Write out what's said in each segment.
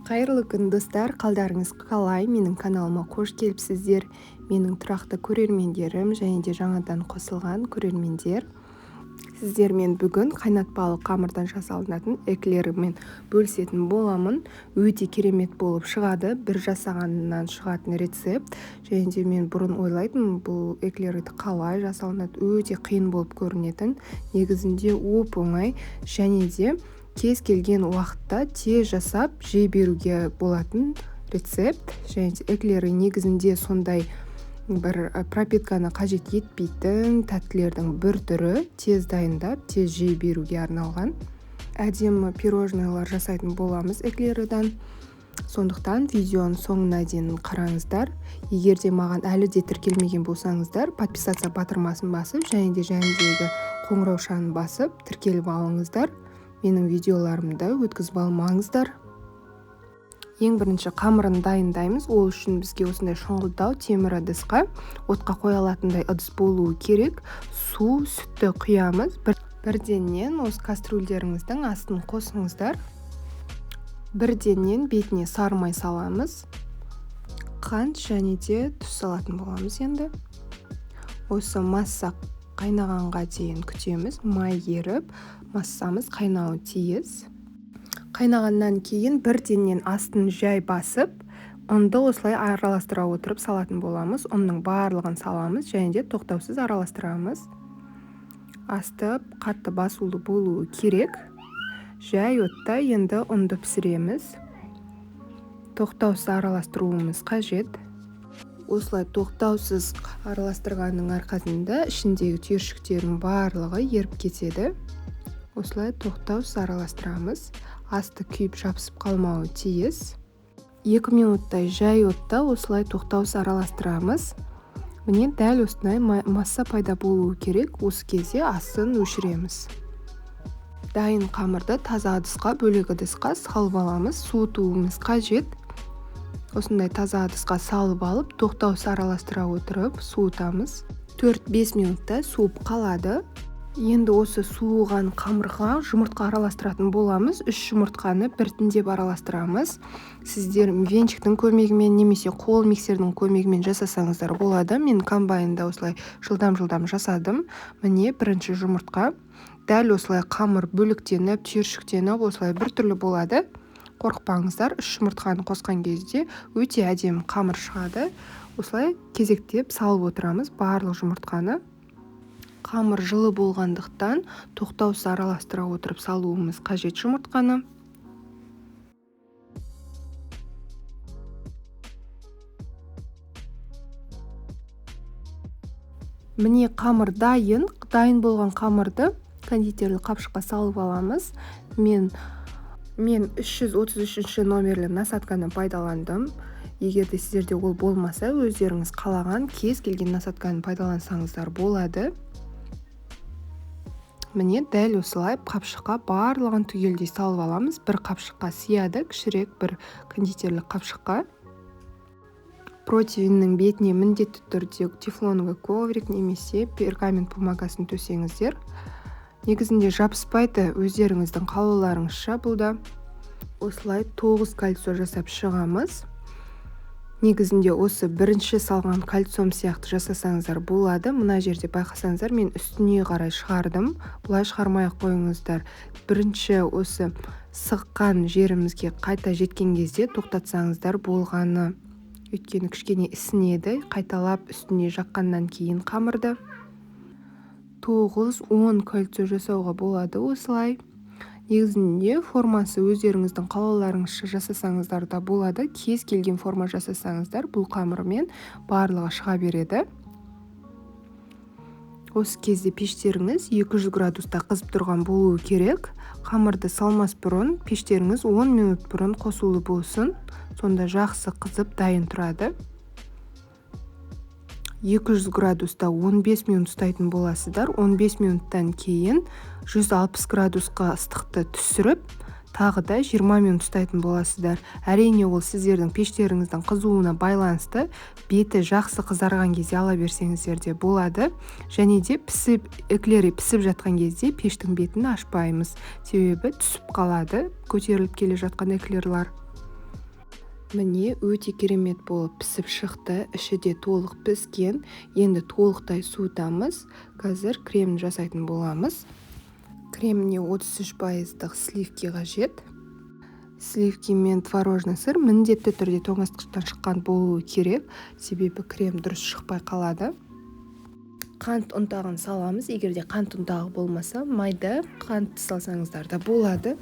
Қайырлы күн достар, қалдарыңыз қалай? Менің каналыма қош келіпсіздер. Менің тұрақты көрермендерім және де жаңадан қосылған көрермендер. Сіздермен бүгін қайнатпалы қамырдан жасалынатын эклермен бөлісетін боламын. Өте керемет болып шығады. Бір жасағаннан шығатын рецепт. Және де мен бұрын ойлайтын, бұл эклерді қалай жасалынады, өте қиын болып көрінетін. Негізінде оп-оңай және де кез келген уақытта тез жасап жей беруге болатын рецепт. Және эклері негізінде сондай бір пропитканы қажет етпейтін тәттілердің бір түрі, тез дайындап, тез жей беруге арналған. Әдемі пирожнойлар жасайтын боламыз эклерден. Сондықтан видеоның соңына дейін қараңыздар. Егер де маған әлі де тіркелмеген болсаңыздар, подписаться батырмасын басып, және де жанындағы қоңыраушаны басып, тіркеліп алыңыздар. Менің видеоларымды өткізіп алмаңыздар. Ең бірінші қамырын дайындаймыз. Ол үшін бізге осындай шұңғылдау темір ыдысқа отқа қоя алатындай ыдыс болуы керек. Су, сүтті құямыз. Бірденнен осы кастрюльдеріңіздің астын қосыңыздар. Бірденнен бетіне сарымай саламыз. Қант және де тұз салатын боламыз енді. Осы масса қайнағанға дейін күтеміз. Май еріп, массамыз қайнауы тиіс. Қайнағаннан кейін бірденнен астын жай басып, ұнды осылай араластыра отырып салатын боламыз. Ұнның барлығын саламыз және де тоқтаусыз араластырамыз. Асты қатты басулы болуы керек. Жай отта енді ұнды пісіреміз. Тоқтаусыз араластыруымыз қажет. Осылай тоқтаусыз араластырғанның арқасында ішіндегі түйіршіктердің барлығы еріп кетеді. Осылай тоқтаусыз араластырамыз. Асты күйіп жабысып қалмауы тиіс. 2 минуттай жай отта осылай тоқтаусыз араластырамыз. Міне дәл осындай масса пайда болуы керек. Осы кезде астын өшіреміз. Дайын қамырды таза ыдысқа, бөлек ыдысқа салып аламыз. Суытуымыз қажет. Осындай таза ыдысқа салып алып, тоқтаусыз араластыра отырып суытамыз. 4-5 минутта суып қалады. Енді осы суыған қамырға жұмыртқа араластыратын боламыз. 3 жұмыртқаны біртіндеп араластырамыз. Сіздер венчиктің көмегімен немесе қол миксердің көмегімен жасасаңыздар болады. Мен комбайнда осылай жылдам жасадым. Міне бірінші жұмыртқа. Дәл осылай қамыр бөліктеніп, түйіршіктеніп, осылай бір түрлі болады. Қорықпаңыздар, 3 жұмыртқаны қосқан кезде өте әдемі қамыр шығады. Осылай кезектеп салып отырамыз барлық жұмыртқаны. Қамыр жылы болғандықтан тоқтаусыз араластыра отырып салуымыз қажет жұмыртқаны. Міне қамыр дайын болған қамырды кондитерлік қапшыққа салып аламыз. Мен 333 номерлі насадканы пайдаландым. Егер де сіздерде ол болмаса, өздеріңіз қалаған кез келген насадканы пайдалансаңыздар болады. Міне дәл осылай қапшыққа барлығын түгелдей салып аламыз. Бір қапшыққа сияды, кішірек бір кондитерлік қапшыққа. Противеннің бетіне міндетті түрде тефлоновый коврик немесе пергамент бумагасын төсеңіздер. Негізінде жабыспайды, өздеріңіздің қалауларыңызша бұлда. Осылай 9 кольцо жасап шығамыз. Негізінде осы бірінші салған кольцом сияқты жасасаңыздар болады. Мына жерде байқасаңыздар, мен үстіне қарай шығардым. Бұлай шығармай қойыңыздар. Бірінші осы сыққан жерімізге қайта жеткен кезде тоқтатсаңыздар болғаны. Өйткені кішкене ісінеді, қайталап үстіне жаққаннан кейін қамырды. 9-10 кольцо жасауға болады осылай. Негізінде формасы өздеріңіздің қалауларыңызша жасасаңыздар да болады. Кез келген форма жасасаңыздар бұл қамырмен барлығы шыға береді. Осы кезде пештеріңіз 200 градуста қызып тұрған болуы керек. Қамырды салмас бұрын пештеріңіз 10 минут бұрын қосулы болсын. Сонда жақсы қызып дайын тұрады. 200 градуста 15 минут ұстайтын боласыздар. 15 минуттан кейін 160 градусқа ыстықты түсіріп, тағы да 20 минут ұстайтын боласыздар. Әрине ол сіздердің пештеріңіздің қызуына байланысты. Беті жақсы қызарған кезде ала берсеңіздер де болады. Және де эклері пісіп жатқан кезде пештің бетін ашпаймыз. Себебі түсіп қалады көтеріліп келе жатқан эклерлар. Міне өте керемет болып пісіп шықты, іші де толық піскен. Енді толықтай суытамыз. Қазір кремін жасайтын боламыз. Креміне 33%-ық сливки қажет. Сливки мен творожный сыр міндетті түрде тоңазытқыштан шыққан болуы керек, себебі крем дұрыс шықпай қалады. Қант ұнтағын саламыз. Егерде қант ұнтағы болмаса, майда қант салсаңыздар да болады.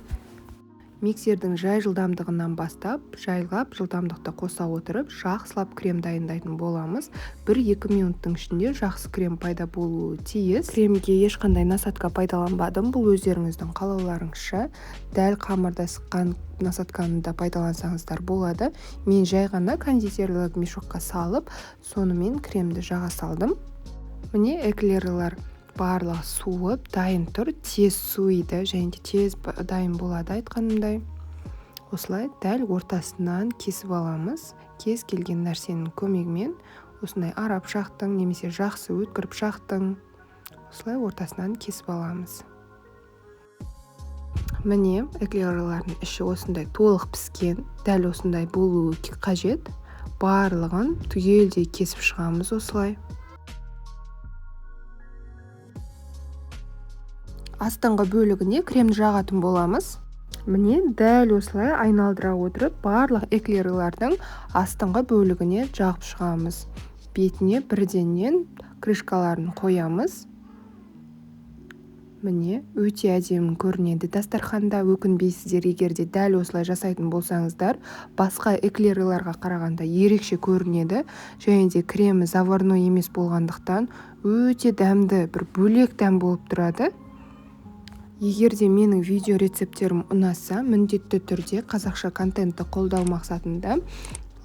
Миксердің жай жылдамдығынан бастап, жайлап жылдамдықты қоса отырып, жақсылап крем дайындайтын боламыз. 1-2 минуттың ішінде жақсы крем пайда болуы тиіс. Кремге ешқандай насатка пайдаланбадым. Бұл өздеріңіздің қалауларыңызша. Дәл қамырда сыққан насатканы да пайдалансаңыздар болады. Мен жай ғана кондитерлік мешокқа салып, сонымен кремді жаға салдым. Міне эклерлар барлығы суып, дайын тұр, тез суиды және тез дайын болады айтқанымдай. Осылай дәл ортасынан кесіп аламыз. Кез келген нәрсенің көмегімен осындай арап шақтың немесе жақсы өткіріп шақтың осылай ортасынан кесіп аламыз. Міне эклерлардың іші осындай толық піскен, дәл осындай болуы қажет. Барлығын түгелдей кесіп шығамыз осылай. Астыңғы бөлігіне кремді жағатын боламыз. Міне дәл осылай айналдыра отырып, барлық эклерлардың астыңғы бөлігіне жағып шығамыз. Бетіне бірденнен крышкаларын қоямыз. Міне өте әдемі көрінеді дастарханда. Өкінбейсіздер, егерде дәл осылай жасайтын болсаңыздар, басқа эклерларға қарағанда ерекше көрінеді. Және де кремі заварной емес болғандықтан өте дәмді, бір бөлек дәм болып тұрады. Егерде менің видео рецепттерім ұнаса, міндетті түрде қазақша контентті қолдау мақсатында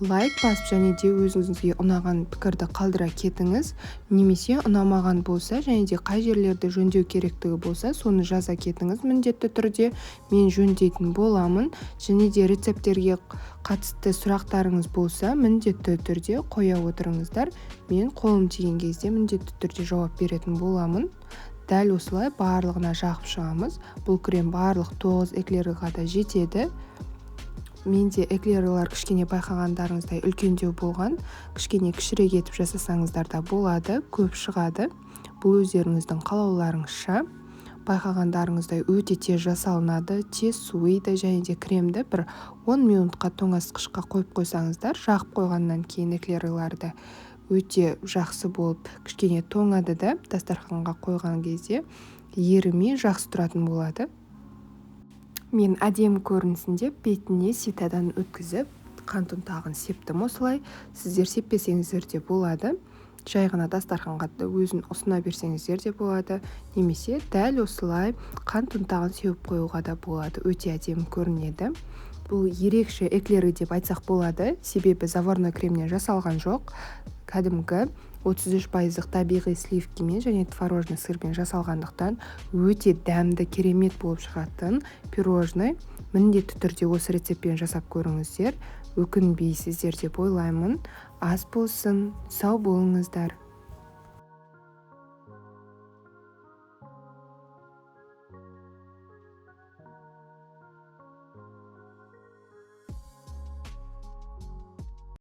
лайк басып және де өзіңізге ұнаған пікірді қалдыра кетіңіз. Немесе ұнамаған болса және де қай жерлерді жөндеу керектігі болса, соны жаза кетіңіз міндетті түрде. Мен жөндейтін боламын. Және де рецепттерге қатысты сұрақтарыңыз болса, міндетті түрде қоя отырыңыздар. Мен қолым тиген кезде міндетті түрде жауап беретін боламын. Дәл осылай барлығына жағып шығамыз. Бұл крем барлық 9 эклерға да жетеді. Менде эклерлар кішкене байқағандарыңыздай үлкендеу болған. Кішкене кішірек етіп жасасаңыздар да болады, көп шығады. Бұл өздеріңіздің қалауларыңызша. Байқағандарыңыздай өте тез жасалынады, тез суиды және де кремді бір 10 минутқа тоңазытқышқа қойып қойсаңыздар, жағып қойғаннан кейін эклерларды өте жақсы болып кішкене тоңады да дастарханға қойған кезде ерімей жақсы тұратын болады. Мен әдемі көрінісінде бетіне ситадан өткізіп, қант ұнтағын септім осылай. Сіздер сеппесеңіздер де болады. Жай ғана дастарханға өзін ұсына берсеңіздер де болады. Немесе дәл осылай қант ұнтағын сеуіп қоюға да болады. Өте әдемі көрінеді. Бұл ерекше эклері деп айтсақ болады, себебі заварной кремнен жасалған жоқ. Кәдімгі 33% табиғи сливкімен және творожный сырмен жасалғандықтан өте дәмді керемет болып шығатын пирожный. Міндетті түрде осы рецептпен жасап көріңіздер. Өкінбейсіздер деп ойлаймын. Ас болсын, сау болыңыздар.